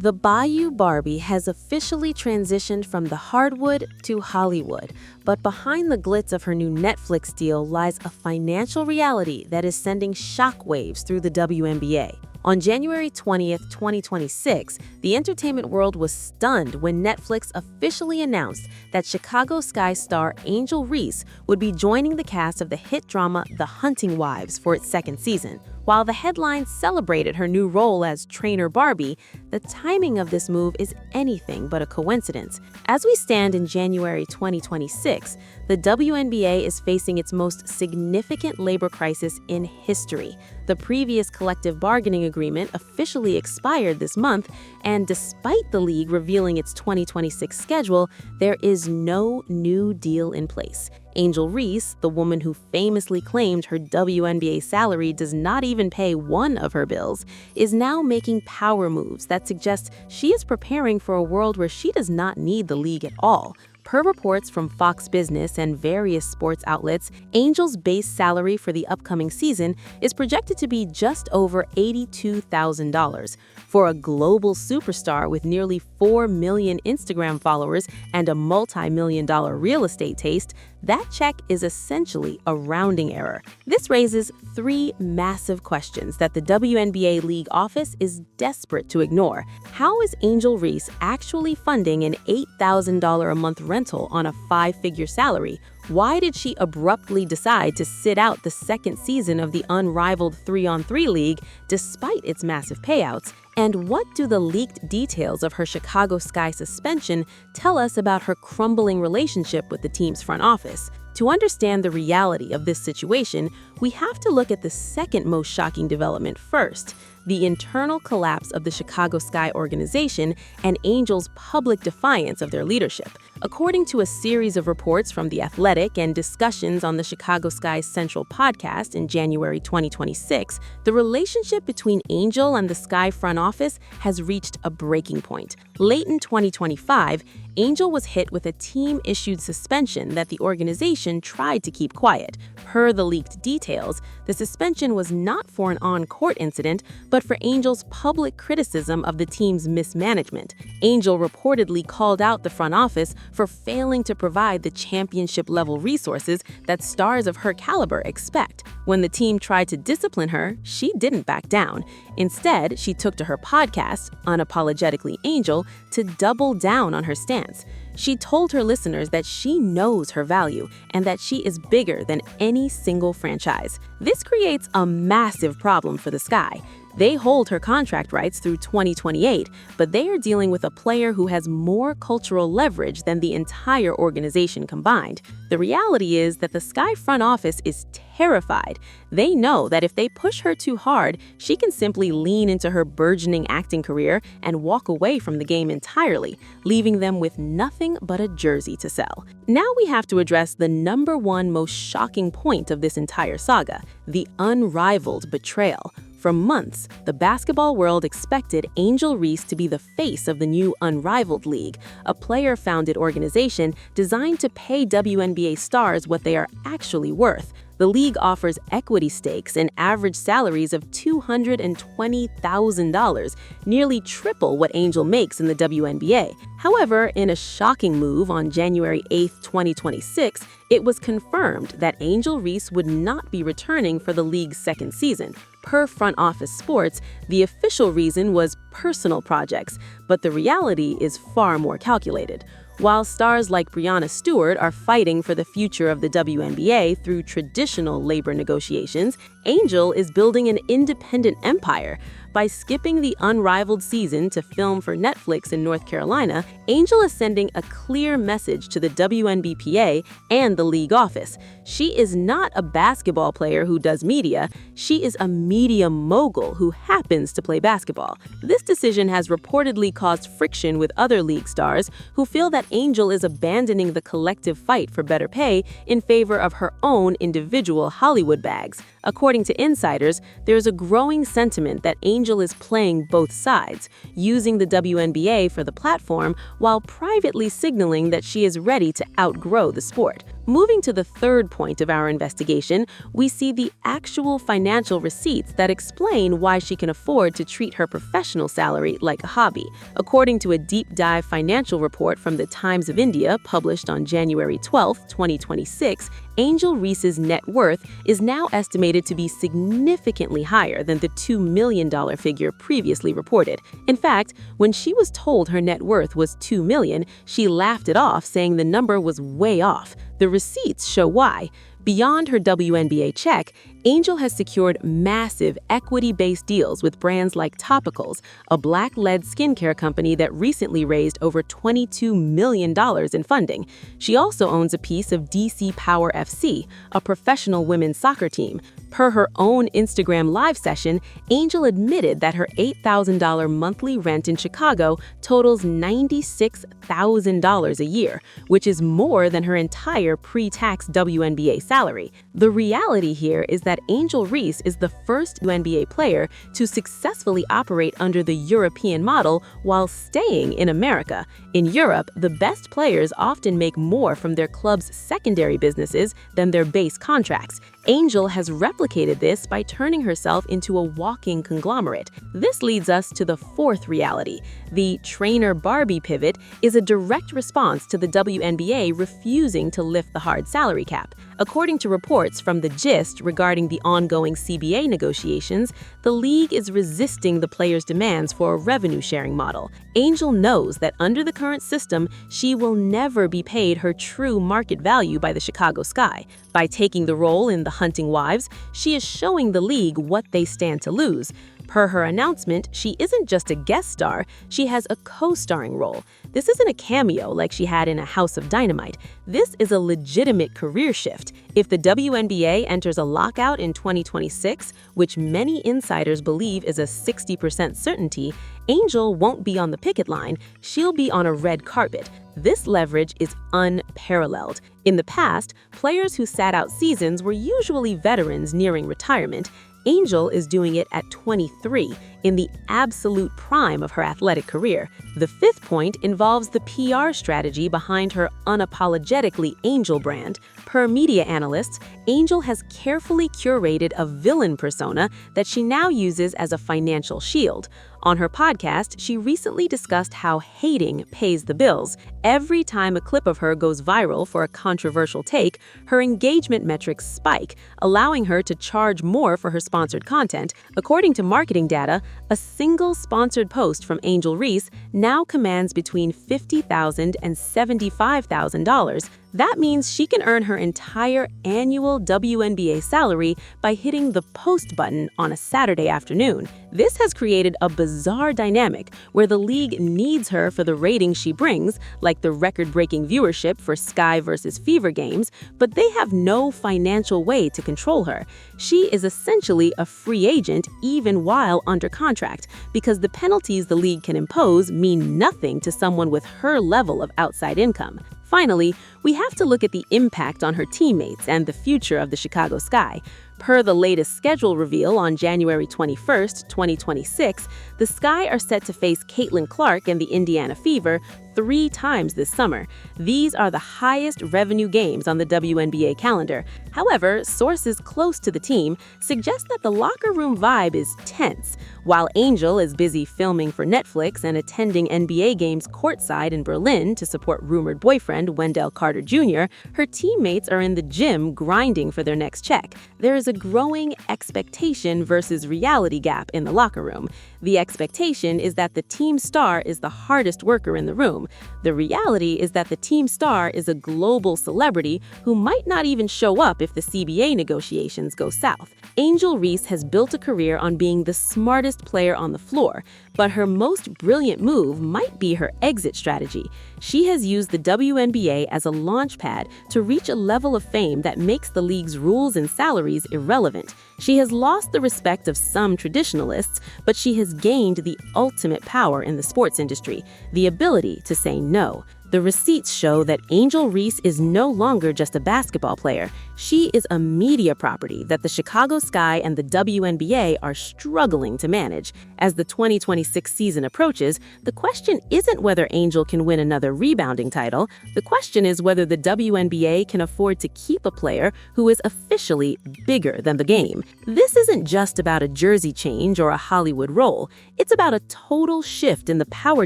The Bayou Barbie has officially transitioned from the hardwood to Hollywood, but behind the glitz of her new Netflix deal lies a financial reality that is sending shockwaves through the WNBA. On January 20th, 2026, the entertainment world was stunned when Netflix officially announced that Chicago Sky star Angel Reese would be joining the cast of the hit drama The Hunting Wives for its second season. While the headlines celebrated her new role as Trainer Barbie, the timing of this move is anything but a coincidence. As we stand in January 2026, the WNBA is facing its most significant labor crisis in history. The previous collective bargaining agreement officially expired this month, and despite the league revealing its 2026 schedule, there is no new deal in place. Angel Reese, the woman who famously claimed her WNBA salary does not even pay one of her bills, is now making power moves that suggest she is preparing for a world where she does not need the league at all. Per reports from Fox Business and various sports outlets, Angel's base salary for the upcoming season is projected to be just over $82,000. For a global superstar with nearly 4 million Instagram followers and a multi-million-dollar real estate taste, that check is essentially a rounding error. This raises three massive questions that the WNBA League office is desperate to ignore. How is Angel Reese actually funding an $8,000 a month rental on a 5-figure salary? Why did she abruptly decide to sit out the second season of the Unrivaled 3-on-3 league despite its massive payouts? And what do the leaked details of her Chicago Sky suspension tell us about her crumbling relationship with the team's front office? To understand the reality of this situation, we have to look at the second most shocking development first: the internal collapse of the Chicago Sky organization and Angel's public defiance of their leadership. According to a series of reports from The Athletic and discussions on the Chicago Sky's Central podcast in January 2026, the relationship between Angel and the Sky front office has reached a breaking point. Late in 2025, Angel was hit with a team-issued suspension that the organization tried to keep quiet. Per the leaked details, the suspension was not for an on-court incident, but for Angel's public criticism of the team's mismanagement. Angel reportedly called out the front office for failing to provide the championship-level resources that stars of her caliber expect. When the team tried to discipline her, she didn't back down. Instead, she took to her podcast, Unapologetically Angel, to double down on her stance. She told her listeners that she knows her value and that she is bigger than any single franchise. This creates a massive problem for the Sky. They hold her contract rights through 2028, but they are dealing with a player who has more cultural leverage than the entire organization combined. The reality is that the Sky front office is terrified. They know that if they push her too hard, she can simply lean into her burgeoning acting career and walk away from the game entirely, leaving them with nothing but a jersey to sell. Now we have to address the number one most shocking point of this entire saga: the unrivaled betrayal. For months, the basketball world expected Angel Reese to be the face of the new Unrivaled League, a player-founded organization designed to pay WNBA stars what they are actually worth. The league offers equity stakes and average salaries of $220,000, nearly triple what Angel makes in the WNBA. However, in a shocking move on January 8, 2026, it was confirmed that Angel Reese would not be returning for the league's second season. Per Front Office Sports, the official reason was personal projects, but the reality is far more calculated. While stars like Breanna Stewart are fighting for the future of the WNBA through traditional labor negotiations, Angel is building an independent empire. By skipping the Unrivaled season to film for Netflix in North Carolina, Angel is sending a clear message to the WNBPA and the league office. She is not a basketball player who does media. She is a media mogul who happens to play basketball. This decision has reportedly caused friction with other league stars who feel that Angel is abandoning the collective fight for better pay in favor of her own individual Hollywood bags. According to insiders, there is a growing sentiment that Angel is playing both sides, using the WNBA for the platform while privately signaling that she is ready to outgrow the sport. Moving to the third point of our investigation, we see the actual financial receipts that explain why she can afford to treat her professional salary like a hobby. According to a deep-dive financial report from the Times of India published on January 12, 2026, Angel Reese's net worth is now estimated to be significantly higher than the $2 million figure previously reported. In fact, when she was told her net worth was $2 million, she laughed it off, saying the number was way off. The receipts show why. Beyond her WNBA check, Angel has secured massive equity-based deals with brands like Topicals, a Black-led skincare company that recently raised over $22 million in funding. She also owns a piece of DC Power FC, a professional women's soccer team. Per her own Instagram live session, Angel admitted that her $8,000 monthly rent in Chicago totals $96,000 a year, which is more than her entire pre-tax WNBA salary. The reality here is that Angel Reese is the first WNBA player to successfully operate under the European model while staying in America. In Europe, the best players often make more from their club's secondary businesses than their base contracts. Angel has replicated this by turning herself into a walking conglomerate. This leads us to the fourth reality. The trainer Barbie pivot is a direct response to the WNBA refusing to lift the hard salary cap. According to reports from The Gist regarding the ongoing CBA negotiations, the league is resisting the players' demands for a revenue-sharing model. Angel knows that under the current system, she will never be paid her true market value by the Chicago Sky. By taking the role in The Hunting Wives, she is showing the league what they stand to lose. Per her announcement, she isn't just a guest star, she has a co-starring role. This isn't a cameo like she had in A House of Dynamite. This is a legitimate career shift. If the WNBA enters a lockout in 2026, which many insiders believe is a 60% certainty, Angel won't be on the picket line, she'll be on a red carpet. This leverage is unparalleled. In the past, players who sat out seasons were usually veterans nearing retirement. Angel is doing it at 23, in the absolute prime of her athletic career. The fifth point involves the PR strategy behind her unapologetically Angel brand. Per media analysts, Angel has carefully curated a villain persona that she now uses as a financial shield. On her podcast, she recently discussed how hating pays the bills. Every time a clip of her goes viral for a controversial take, her engagement metrics spike, allowing her to charge more for her sponsored content. According to marketing data, a single sponsored post from Angel Reese now commands between $50,000 and $75,000. That means she can earn her entire annual WNBA salary by hitting the post button on a Saturday afternoon. This has created a bizarre dynamic where the league needs her for the ratings she brings, like the record-breaking viewership for Sky vs. Fever games, but they have no financial way to control her. She is essentially a free agent even while under contract, because the penalties the league can impose mean nothing to someone with her level of outside income. Finally, we have to look at the impact on her teammates and the future of the Chicago Sky. Per the latest schedule reveal on January 21, 2026, the Sky are set to face Caitlin Clark and the Indiana Fever 3 times this summer. These are the highest revenue games on the WNBA calendar. However, sources close to the team suggest that the locker room vibe is tense. While Angel is busy filming for Netflix and attending NBA games courtside in Berlin to support rumored boyfriend Wendell Carter Jr., her teammates are in the gym grinding for their next check. There is a growing expectation versus reality gap in the locker room. The expectation is that the team star is the hardest worker in the room. The reality is that the team star is a global celebrity who might not even show up if the CBA negotiations go south. Angel Reese has built a career on being the smartest player on the floor, but her most brilliant move might be her exit strategy. She has used the WNBA as a launch pad to reach a level of fame that makes the league's rules and salaries irrelevant. She has lost the respect of some traditionalists, but she has gained the ultimate power in the sports industry, the ability to say no. The receipts show that Angel Reese is no longer just a basketball player. She is a media property that the Chicago Sky and the WNBA are struggling to manage. As the 2026 season approaches, the question isn't whether Angel can win another rebounding title. The question is whether the WNBA can afford to keep a player who is officially bigger than the game. This isn't just about a jersey change or a Hollywood role. It's about a total shift in the power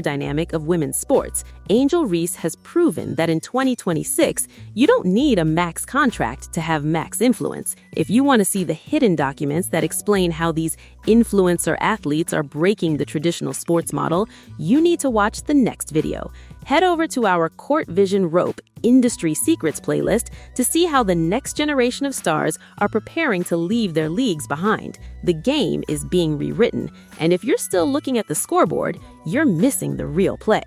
dynamic of women's sports. Angel Reese has proven that in 2026, you don't need a max contract to have max influence. If you want to see the hidden documents that explain how these influencer athletes are breaking the traditional sports model, you need to watch the next video. Head over to our Court Vision Rope Industry Secrets playlist to see how the next generation of stars are preparing to leave their leagues behind. The game is being rewritten, and if you're still looking at the scoreboard, you're missing the real play.